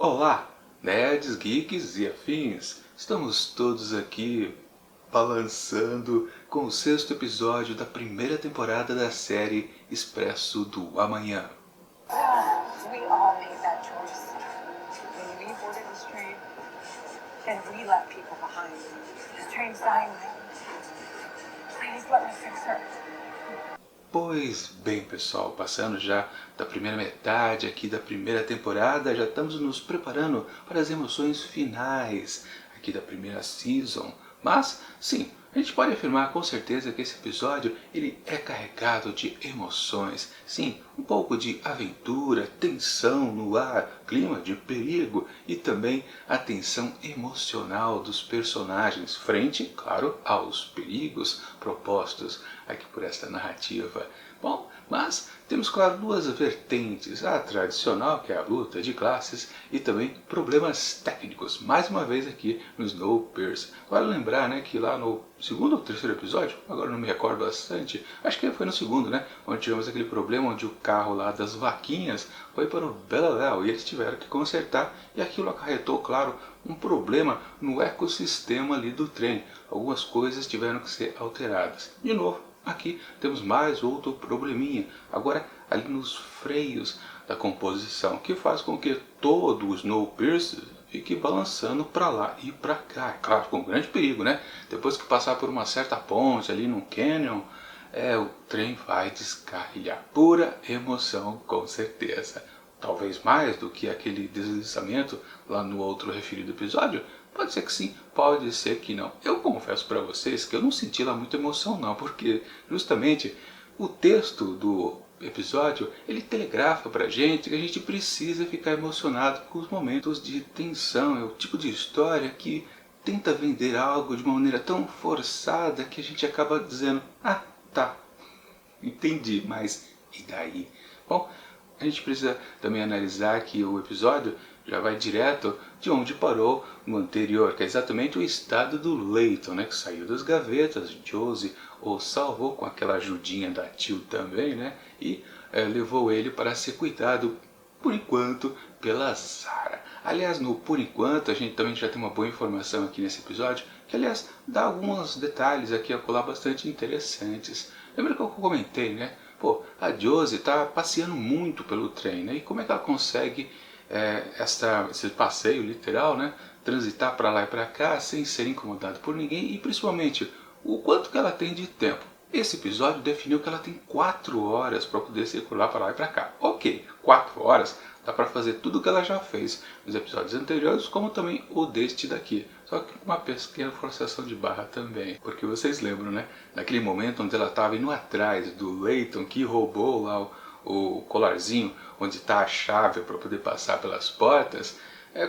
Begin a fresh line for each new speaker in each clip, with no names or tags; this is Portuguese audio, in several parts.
Olá, nerds, geeks e afins! Estamos todos aqui balançando com o sexto episódio da primeira temporada da série Expresso do Amanhã.
We all made that choice. When we boarded this train, and we left people behind. This train's dying. Please let me fix her.
Pois bem, pessoal, passando já da primeira metade aqui da primeira temporada, já estamos nos preparando para as emoções finais aqui da primeira season. Mas, sim, a gente pode afirmar com certeza que esse episódio ele é carregado de emoções. Sim, um pouco de aventura, tensão no ar, clima de perigo e também a tensão emocional dos personagens frente, claro, aos perigos propostos aqui por esta narrativa. Bom, mas temos, claro, duas vertentes, a tradicional, que é a luta de classes, e também problemas técnicos, mais uma vez aqui no Snowpiercer. Vale lembrar, né, que lá no segundo ou terceiro episódio, agora não me recordo bastante, acho que foi no segundo, né, onde tivemos aquele problema onde o carro lá das vaquinhas foi para o Beleléu e eles tiveram que consertar, e aquilo acarretou, claro, um problema no ecossistema ali do trem. Algumas coisas tiveram que ser alteradas. De novo, aqui temos mais outro probleminha, agora ali nos freios da composição, que faz com que todo o Snowpiercer fique balançando para lá e para cá. É claro, com grande perigo, né? Depois que passar por uma certa ponte ali no canyon, o trem vai descarrilhar. Pura emoção, com certeza. Talvez mais do que aquele deslizamento lá no outro referido episódio. Pode ser que sim, pode ser que não. Eu confesso para vocês que eu não senti lá muita emoção não, porque justamente o texto do episódio, ele telegrafa pra gente que a gente precisa ficar emocionado com os momentos de tensão. É o tipo de história que tenta vender algo de uma maneira tão forçada que a gente acaba dizendo, ah, tá, entendi, mas e daí? Bom, a gente precisa também analisar que o episódio já vai direto de onde parou no anterior, que é exatamente o estado do Layton, né, que saiu das gavetas. Josie o salvou com aquela ajudinha da Tio também, né, e levou ele para ser cuidado, por enquanto, pela Zara. Aliás, no por enquanto, a gente também já tem uma boa informação aqui nesse episódio, que aliás dá alguns detalhes aqui a colar bastante interessantes. Lembra que eu comentei, né? Pô, a Josie está passeando muito pelo trem, né? E como é que ela consegue esse passeio literal, né? Transitar para lá e para cá sem ser incomodado por ninguém e principalmente o quanto que ela tem de tempo. Esse episódio definiu que ela tem 4 horas para poder circular para lá e para cá. Ok, 4 horas dá para fazer tudo o que ela já fez nos episódios anteriores, como também o deste daqui. Só que com uma pequena forçação de barra também. Porque vocês lembram, né? Naquele momento onde ela estava indo atrás do Layton que roubou lá o colarzinho onde está a chave para poder passar pelas portas.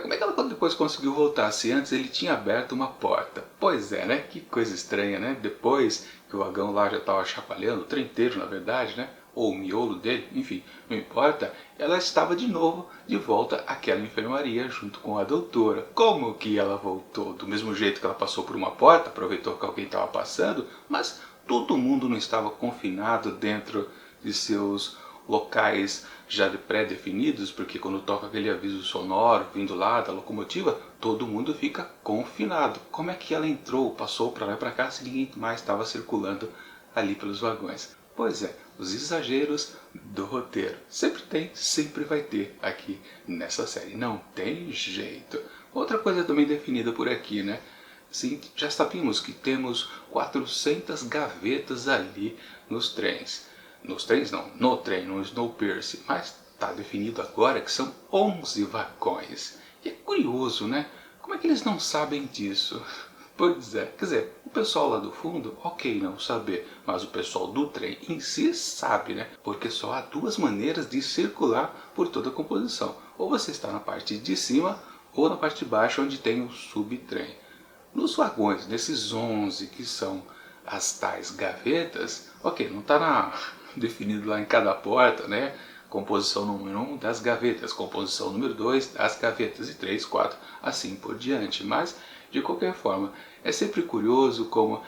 Como é que ela depois conseguiu voltar se antes ele tinha aberto uma porta? Pois é, né? Que coisa estranha, né? Depois que o vagão lá já estava chacoalhando, o trem inteiro na verdade, né? Ou o miolo dele, enfim, não importa, ela estava de novo de volta àquela enfermaria junto com a doutora. Como que ela voltou? Do mesmo jeito que ela passou por uma porta, aproveitou que alguém estava passando, mas todo mundo não estava confinado dentro de seus locais já pré-definidos, porque quando toca aquele aviso sonoro vindo lá da locomotiva, todo mundo fica confinado. Como é que ela entrou, passou para lá e para cá se ninguém mais estava circulando ali pelos vagões? Pois é, os exageros do roteiro. Sempre tem, sempre vai ter aqui nessa série. Não tem jeito. Outra coisa também definida por aqui, né? Sim, já sabíamos que temos 400 gavetas ali nos trens. Nos trens não, no trem, no Snowpiercer. Mas está definido agora que são 11 vagões. E é curioso, né? Como é que eles não sabem disso? Pois é, quer dizer, o pessoal lá do fundo, ok não saber, mas o pessoal do trem em si sabe, né? Porque só há duas maneiras de circular por toda a composição. Ou você está na parte de cima, ou na parte de baixo, onde tem o subtrem. Nos vagões, nesses 11 que são as tais gavetas, ok, não está definido lá em cada porta, né? Composição número 1 das gavetas, composição número 2 das gavetas, e 3, 4, assim por diante. Mas, de qualquer forma, é sempre curioso como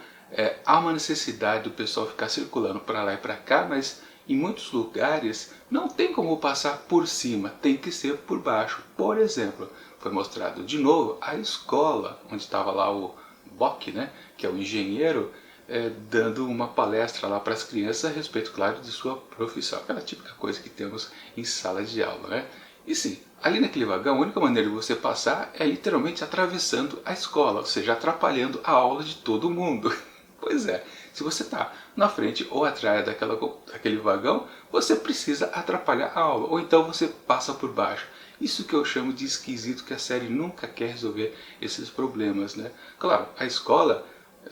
há uma necessidade do pessoal ficar circulando para lá e para cá, mas em muitos lugares não tem como passar por cima, tem que ser por baixo. Por exemplo, foi mostrado de novo a escola, onde estava lá o Bock, né, que é o engenheiro, dando uma palestra lá para as crianças a respeito, claro, de sua profissão. Aquela típica coisa que temos em sala de aula, né? E sim, ali naquele vagão, a única maneira de você passar é literalmente atravessando a escola, ou seja, atrapalhando a aula de todo mundo. Pois é, se você está na frente ou atrás daquele vagão, você precisa atrapalhar a aula, ou então você passa por baixo. Isso que eu chamo de esquisito, que a série nunca quer resolver esses problemas, né? Claro, a escola,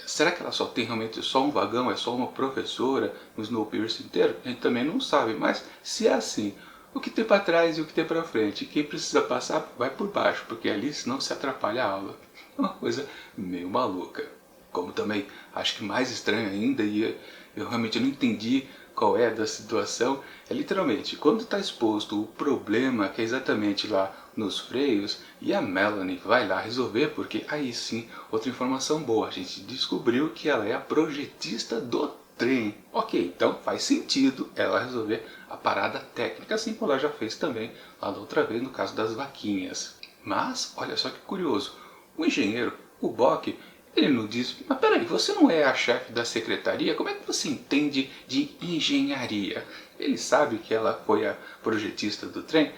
será que ela só tem realmente só um vagão, é só uma professora no Snowpiercer inteiro? A gente também não sabe, mas se é assim, o que tem para trás e o que tem para frente? Quem precisa passar vai por baixo, porque ali senão se atrapalha a aula. É uma coisa meio maluca. Como também acho que mais estranho ainda, e eu realmente não entendi qual é da situação, é literalmente quando está exposto o problema, que é exatamente lá nos freios, e a Melanie vai lá resolver, porque aí sim, outra informação boa, a gente descobriu que ela é a projetista do trem. Ok, então faz sentido ela resolver a parada técnica, assim como ela já fez também lá da outra vez no caso das vaquinhas. Mas, olha só que curioso, o engenheiro, o Bock, ele não diz, mas peraí, você não é a chefe da secretaria? Como é que você entende de engenharia? Ele sabe que ela foi a projetista do trem?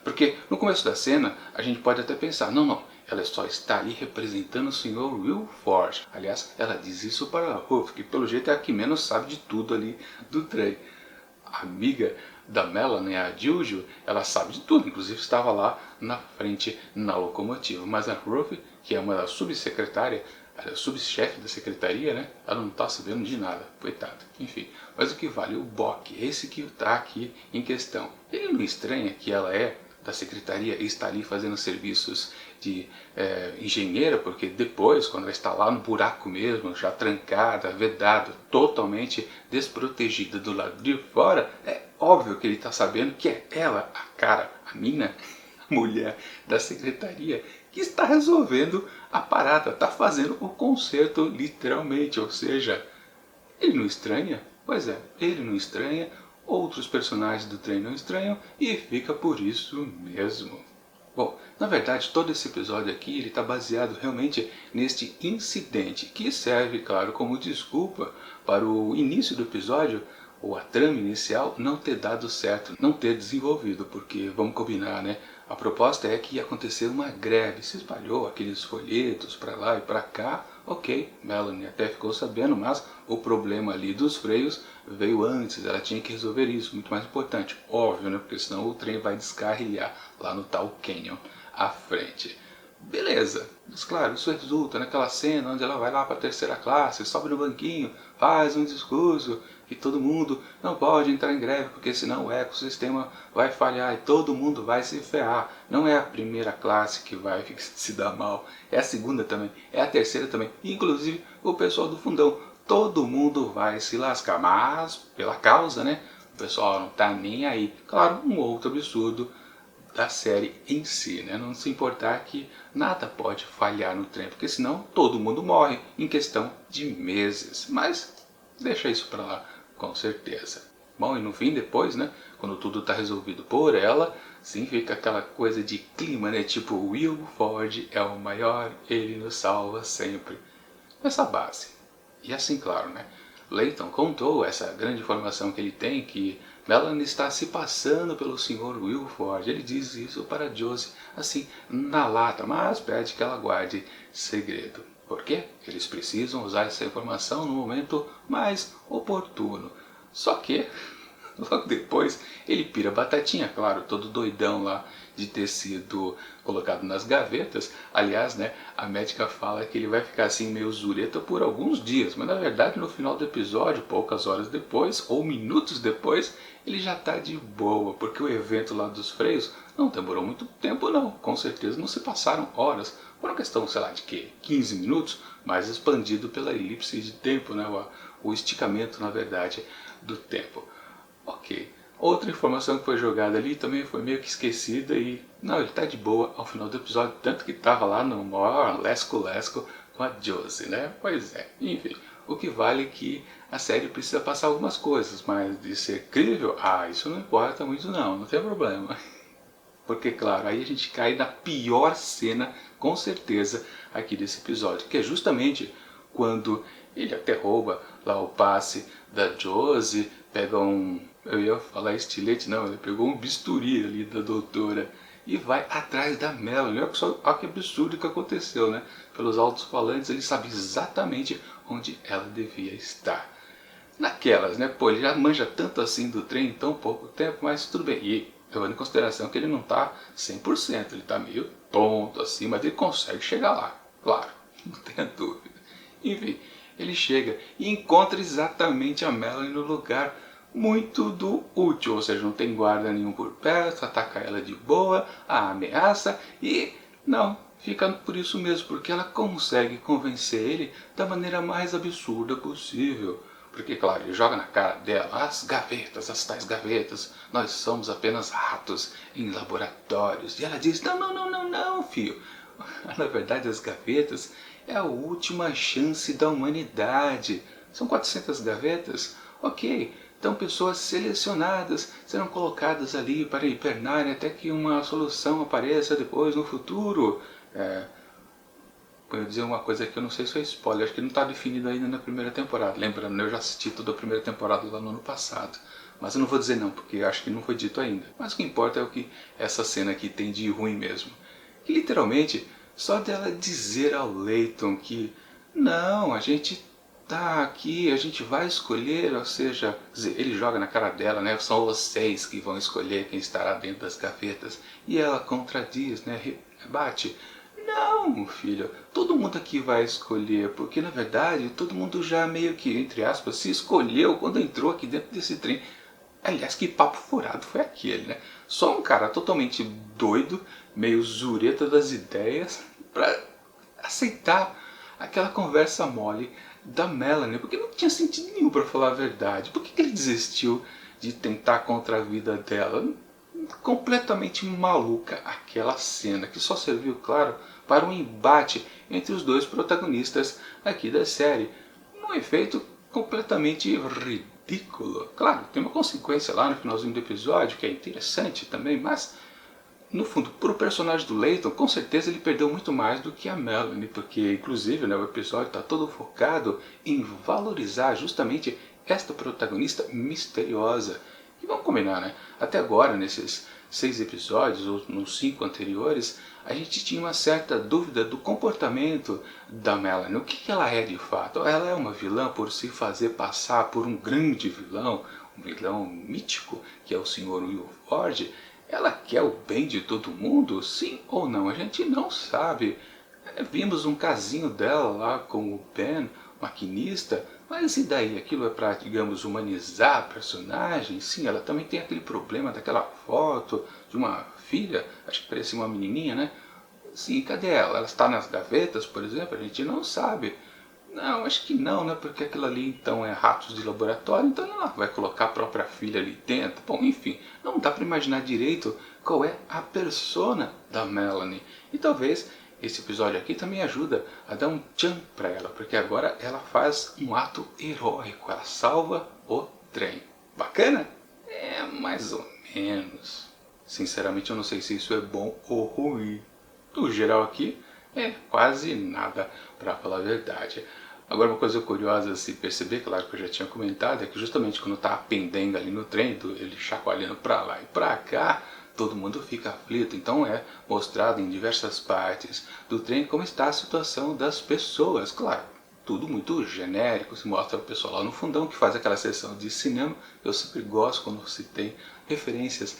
Porque no começo da cena a gente pode até pensar, não, ela só está ali representando o Sr. Wilford. Aliás, ela diz isso para a Ruth, que pelo jeito é a que menos sabe de tudo ali do trem. A amiga da Melanie, a Juju, ela sabe de tudo, inclusive estava lá na frente na locomotiva. Mas a Ruth, que é uma subsecretária, subchefe da secretaria, né? Ela não está sabendo de nada, coitada. Enfim, mas o que vale o Bock, esse que está aqui em questão. Ele não estranha que ela é da secretaria e está ali fazendo serviços de engenheira, porque depois, quando ela está lá no buraco mesmo, já trancada, vedada, totalmente desprotegida do lado de fora, é óbvio que ele está sabendo que é ela, a mina, a mulher da secretaria, que está resolvendo a parada, está fazendo o conserto literalmente, ou seja, ele não estranha? Pois é, ele não estranha, outros personagens do trem não estranham e fica por isso mesmo. Bom, na verdade todo esse episódio aqui está baseado realmente neste incidente, que serve, claro, como desculpa para o início do episódio, ou a trama inicial, não ter dado certo, não ter desenvolvido, porque, vamos combinar, né? A proposta é que ia acontecer uma greve, se espalhou aqueles folhetos para lá e para cá, ok, Melanie até ficou sabendo, mas o problema ali dos freios veio antes, ela tinha que resolver isso, muito mais importante, óbvio, né? Porque senão o trem vai descarrilhar lá no tal Canyon à frente. Beleza, mas claro, isso resulta naquela cena onde ela vai lá para a terceira classe, sobe no banquinho, faz um discurso que todo mundo não pode entrar em greve porque senão o ecossistema vai falhar e todo mundo vai se ferrar. Não é a primeira classe que vai se dar mal, é a segunda também, é a terceira também, inclusive o pessoal do fundão. Todo mundo vai se lascar, mas pela causa, né? O pessoal não tá nem aí. Claro, um outro absurdo da série em si, né? Não se importar que nada pode falhar no trem, porque senão todo mundo morre em questão de meses. Mas deixa isso para lá, com certeza. Bom, e no fim, depois, né, quando tudo está resolvido por ela, sim, fica aquela coisa de clima, né, tipo Will Ford é o maior, ele nos salva sempre. Essa base. E assim, claro, né, Layton contou essa grande informação que ele tem, que Melanie está se passando pelo Sr. Wilford. Ele diz isso para Josie, assim, na lata, mas pede que ela guarde segredo. Por quê? Eles precisam usar essa informação no momento mais oportuno. Só que, logo depois, ele pira batatinha, claro, todo doidão lá de ter sido colocado nas gavetas. Aliás, né, a médica fala que ele vai ficar assim meio zureta por alguns dias, mas na verdade no final do episódio, poucas horas depois, ou minutos depois, ele já está de boa, porque o evento lá dos freios não demorou muito tempo não, com certeza não se passaram horas, por uma questão, sei lá, de que 15 minutos, mas expandido pela elipse de tempo, né, o esticamento, na verdade, do tempo. Ok. Outra informação que foi jogada ali também foi meio que esquecida e... Não, ele tá de boa ao final do episódio, tanto que tava lá no maior lesco-lesco com a Josie, né? Pois é, enfim. O que vale é que a série precisa passar algumas coisas, mas de ser crível, isso não importa muito não, não tem problema. Porque, claro, aí a gente cai na pior cena, com certeza, aqui desse episódio, que é justamente quando ele até rouba lá o passe da Josie, pega eu ia falar estilete, não, ele pegou um bisturi ali da doutora e vai atrás da Melanie. Olha que absurdo que aconteceu, né? Pelos altos-falantes ele sabe exatamente onde ela devia estar. Naquelas, né? Pô, ele já manja tanto assim do trem em tão pouco tempo, mas tudo bem. E levando em consideração que ele não está 100%, ele está meio tonto assim, mas ele consegue chegar lá, claro, não tenha dúvida. Enfim, ele chega e encontra exatamente a Melanie no lugar muito do útil, ou seja, não tem guarda nenhum por perto, ataca ela de boa, a ameaça e não, fica por isso mesmo, porque ela consegue convencer ele da maneira mais absurda possível. Porque, claro, ele joga na cara dela, as gavetas, as tais gavetas, nós somos apenas ratos em laboratórios. E ela diz, não, não, não, não, não, filho. Na verdade, as gavetas é a última chance da humanidade. São 400 gavetas? Ok, então pessoas selecionadas serão colocadas ali para hibernarem até que uma solução apareça depois no futuro. Eu ia dizer uma coisa que eu não sei se é spoiler, acho que não está definido ainda na primeira temporada. Lembrando, eu já assisti toda a primeira temporada lá no ano passado. Mas eu não vou dizer não, porque acho que não foi dito ainda. Mas o que importa é o que essa cena aqui tem de ruim mesmo. Que literalmente, só dela dizer ao Leighton que não, a gente tá aqui, a gente vai escolher, ou seja, quer dizer, ele joga na cara dela, né? São vocês que vão escolher quem estará dentro das gavetas. E ela contradiz, né? Rebate. Não, filho, todo mundo aqui vai escolher, porque na verdade todo mundo já meio que, entre aspas, se escolheu quando entrou aqui dentro desse trem. Aliás, que papo furado foi aquele, né? Só um cara totalmente doido, meio zureta das ideias, pra aceitar aquela conversa mole da Melanie, porque não tinha sentido nenhum, para falar a verdade. Por que ele desistiu de tentar contra a vida dela? Completamente maluca aquela cena, que só serviu, claro, para um embate entre os dois protagonistas aqui da série. Um efeito completamente ridículo. Claro, tem uma consequência lá no finalzinho do episódio, que é interessante também, mas no fundo, para o personagem do Leighton, com certeza ele perdeu muito mais do que a Melanie, porque inclusive, né, o episódio está todo focado em valorizar justamente esta protagonista misteriosa. E vamos combinar, né? Até agora, nesses 6 episódios, ou nos 5 anteriores, a gente tinha uma certa dúvida do comportamento da Melanie. O que ela é de fato? Ela é uma vilã por se fazer passar por um grande vilão, um vilão mítico, que é o Sr. Will Ford? Ela quer o bem de todo mundo? Sim ou não? A gente não sabe. Vimos um casinho dela lá com o Ben, maquinista, mas e daí? Aquilo é para, digamos, humanizar a personagem? Sim, ela também tem aquele problema daquela foto de uma filha, acho que parecia uma menininha, né? Sim, cadê ela? Ela está nas gavetas, por exemplo? A gente não sabe. Não, acho que não, né? Porque aquilo ali então é ratos de laboratório, então ela vai colocar a própria filha ali dentro. Bom, enfim, não dá para imaginar direito qual é a persona da Melanie. E talvez esse episódio aqui também ajuda a dar um tchan para ela, porque agora ela faz um ato heróico, ela salva o trem. Bacana? É, mais ou menos. Sinceramente eu não sei se isso é bom ou ruim. No geral aqui é quase nada, para falar a verdade. Agora uma coisa curiosa a se perceber, claro que eu já tinha comentado, é que justamente quando tá a pendenga ali no trem, ele chacoalhando para lá e para cá, todo mundo fica aflito. Então é mostrado em diversas partes do trem como está a situação das pessoas. Claro, tudo muito genérico, se mostra o pessoal lá no fundão que faz aquela sessão de cinema. Eu sempre gosto quando se tem referências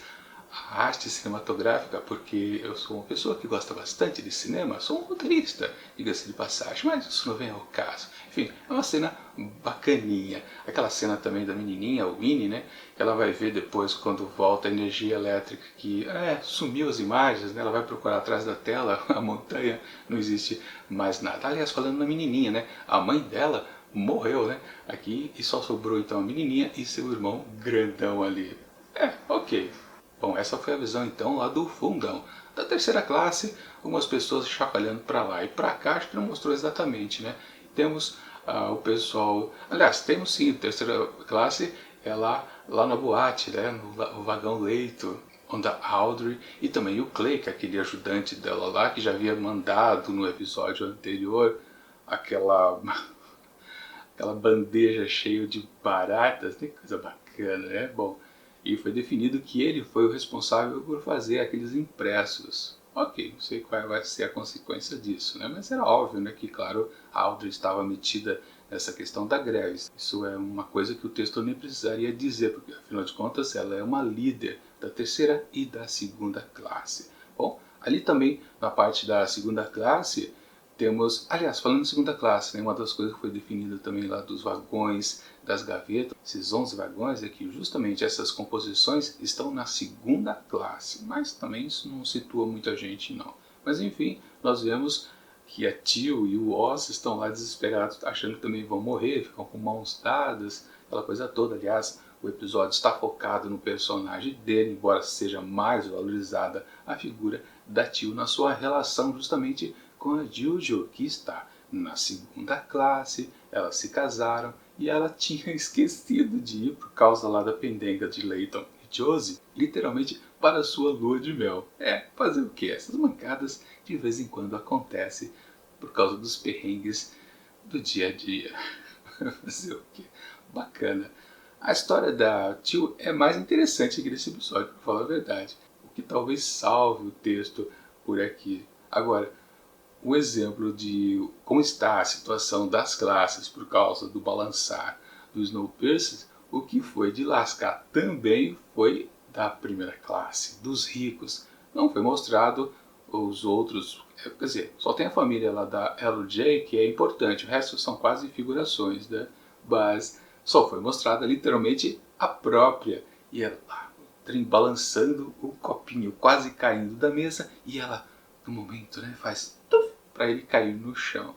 à arte cinematográfica, porque eu sou uma pessoa que gosta bastante de cinema, sou um roteirista, diga-se de passagem, mas isso não vem ao caso. Enfim, é uma cena bacaninha. Aquela cena também da menininha, o Winnie, né? Que ela vai ver depois quando volta a energia elétrica, que sumiu as imagens, né? Ela vai procurar atrás da tela, a montanha, não existe mais nada. Aliás, falando na menininha, né? A mãe dela morreu, né? Aqui, e só sobrou então a menininha e seu irmão grandão ali. Ok. Bom, essa foi a visão então lá do fundão. Da terceira classe, algumas pessoas chacoalhando para lá e para cá, acho que não mostrou exatamente, né? Temos o pessoal... Aliás, temos sim, a terceira classe é lá na boate, né? No vagão leito, onde a Audrey e também o Clay, que é aquele ajudante dela lá, que já havia mandado no episódio anterior aquela bandeja cheia de baratas, que coisa bacana, né? Bom, e foi definido que ele foi o responsável por fazer aqueles impressos. Ok, não sei qual vai ser a consequência disso, né? Mas era óbvio, né, que, claro, a Audrey estava metida nessa questão da greve. Isso é uma coisa que o texto nem precisaria dizer, porque, afinal de contas, ela é uma líder da terceira e da segunda classe. Bom, ali também, na parte da segunda classe, temos, aliás, falando em segunda classe, né, uma das coisas que foi definida também lá dos vagões, das gavetas, esses 11 vagões, é que justamente essas composições estão na segunda classe, mas também isso não situa muita gente não. Mas enfim, nós vemos que a Teal e o Oz estão lá desesperados, achando que também vão morrer, ficam com mãos dadas, aquela coisa toda. Aliás, o episódio está focado no personagem dele, embora seja mais valorizada a figura da Teal na sua relação justamente com a Juju, que está na segunda classe. Elas se casaram e ela tinha esquecido de ir por causa lá da pendenga de Layton e Josie, literalmente para a sua lua de mel. Fazer o que? Essas mancadas de vez em quando acontecem por causa dos perrengues do dia a dia. Fazer o que? Bacana. A história da Teal é mais interessante aqui nesse episódio, para falar a verdade, o que talvez salve o texto por aqui. Agora, um exemplo de como está a situação das classes por causa do balançar do Snowpiercer, o que foi de lascar também foi da primeira classe, dos ricos. Não foi mostrado os outros, quer dizer, só tem a família lá da LJ que é importante, o resto são quase figurações, né? Mas só foi mostrada literalmente a própria, e ela lá, o trem balançando, o copinho quase caindo da mesa, e ela, no momento, né, faz para ele cair no chão.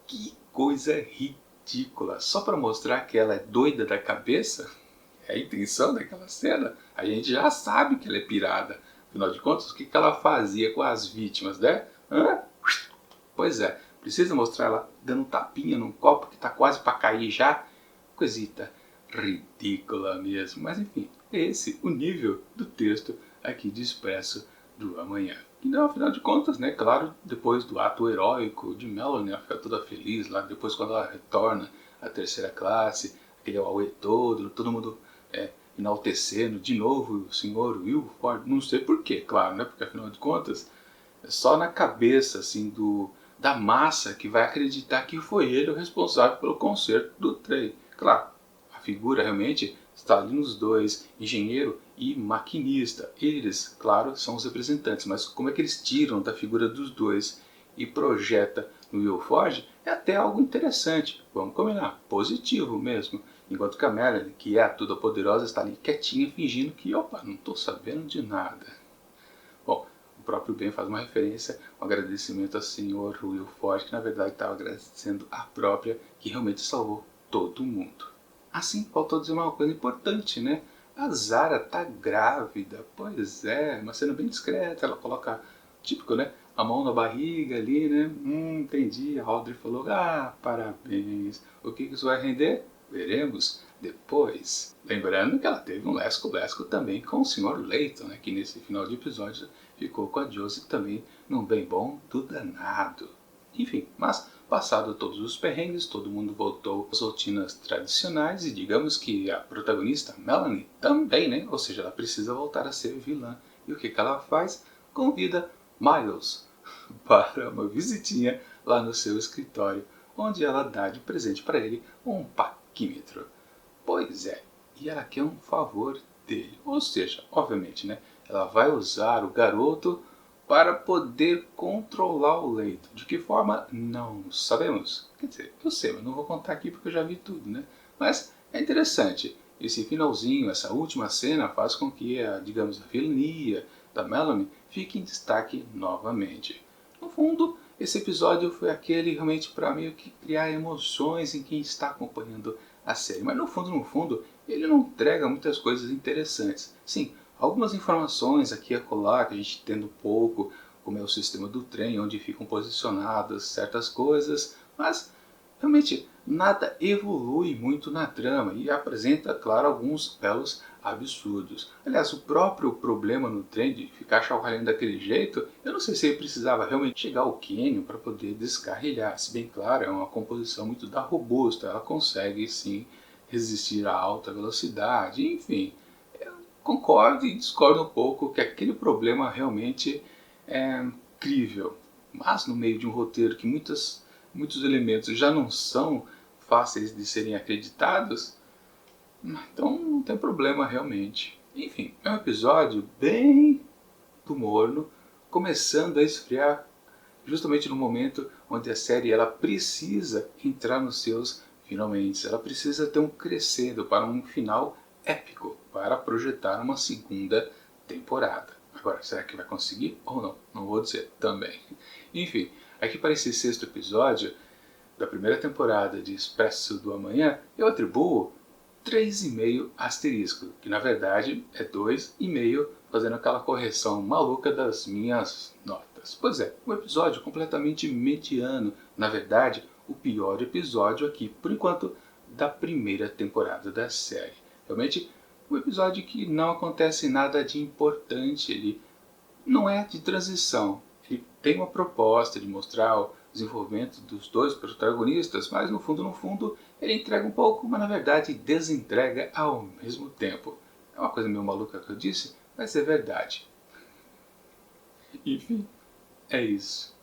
Que coisa ridícula! Só para mostrar que ela é doida da cabeça? É a intenção daquela cena? A gente já sabe que ela é pirada. Afinal de contas, o que ela fazia com as vítimas, né? Pois é, precisa mostrar ela dando um tapinha num copo que está quase para cair já? Coisita ridícula mesmo. Mas enfim, é esse o nível do texto aqui de Expresso do Amanhã. E não, afinal de contas, né, claro, depois do ato heróico de Melanie, ela fica toda feliz lá, depois quando ela retorna à terceira classe, aquele auê todo mundo enaltecendo de novo o senhor Wilford, não sei porquê, claro, né, porque afinal de contas, é só na cabeça, assim, da massa que vai acreditar que foi ele o responsável pelo conserto do trem. Claro, a figura realmente está ali nos dois, engenheiro e maquinista. Eles, claro, são os representantes, mas como é que eles tiram da figura dos dois e projeta no Wilford é até algo interessante. Vamos combinar, positivo mesmo. Enquanto que a Melanie, que é a toda poderosa, está ali quietinha, fingindo que, opa, não estou sabendo de nada. Bom, o próprio Ben faz uma referência, um agradecimento ao senhor Wilford, que na verdade estava agradecendo a própria, que realmente salvou todo mundo. Assim, faltou dizer uma coisa importante, né? A Zara tá grávida. Pois é, uma cena bem discreta, ela coloca, típico, né? A mão na barriga ali, né? Entendi. A Audrey falou, parabéns. O que isso vai render? Veremos depois. Lembrando que ela teve um lesco-lesco também com o Sr. Layton, né? Que nesse final de episódio ficou com a Josie também num bem bom do danado. Enfim, mas passado todos os perrengues, todo mundo voltou às rotinas tradicionais e digamos que a protagonista, Melanie, também, né? Ou seja, ela precisa voltar a ser vilã. E o que ela faz? Convida Miles para uma visitinha lá no seu escritório, onde ela dá de presente para ele um paquímetro. Pois é, e ela quer um favor dele. Ou seja, obviamente, né? Ela vai usar o garoto para poder controlar o leito. De que forma? Não sabemos. Quer dizer, eu sei, mas não vou contar aqui porque eu já vi tudo, né? Mas é interessante. Esse finalzinho, essa última cena faz com que digamos, a vilania da Melanie fique em destaque novamente. No fundo, esse episódio foi aquele realmente para meio que criar emoções em quem está acompanhando a série. Mas no fundo, ele não entrega muitas coisas interessantes. Sim, algumas informações aqui e acolá que a gente entende um pouco, como é o sistema do trem, onde ficam posicionadas certas coisas, mas realmente nada evolui muito na trama e apresenta, claro, alguns belos absurdos. Aliás, o próprio problema no trem de ficar chacoalhando daquele jeito, eu não sei se ele precisava realmente chegar ao cânion para poder descarrilhar. Se bem claro, é uma composição muito da robusta, ela consegue sim resistir a alta velocidade, enfim. Eu concordo e discordo um pouco que aquele problema realmente é crível. Mas no meio de um roteiro que muitos elementos já não são fáceis de serem acreditados, então não tem problema realmente. Enfim, é um episódio bem do morno, começando a esfriar justamente no momento onde a série ela precisa entrar nos seus finalmente. Ela precisa ter um crescendo para um final épico, para projetar uma segunda temporada. Agora, será que vai conseguir ou não? Não vou dizer também. Enfim, aqui para esse sexto episódio da primeira temporada de Expresso do Amanhã, eu atribuo 3,5 asterisco, que na verdade é 2,5, fazendo aquela correção maluca das minhas notas. Pois é, um episódio completamente mediano, na verdade, o pior episódio aqui, por enquanto, da primeira temporada da série. Realmente, um episódio que não acontece nada de importante, ele não é de transição. Ele tem uma proposta de mostrar o desenvolvimento dos dois protagonistas, mas no fundo, ele entrega um pouco, mas na verdade desentrega ao mesmo tempo. É uma coisa meio maluca que eu disse, mas é verdade. Enfim, é isso.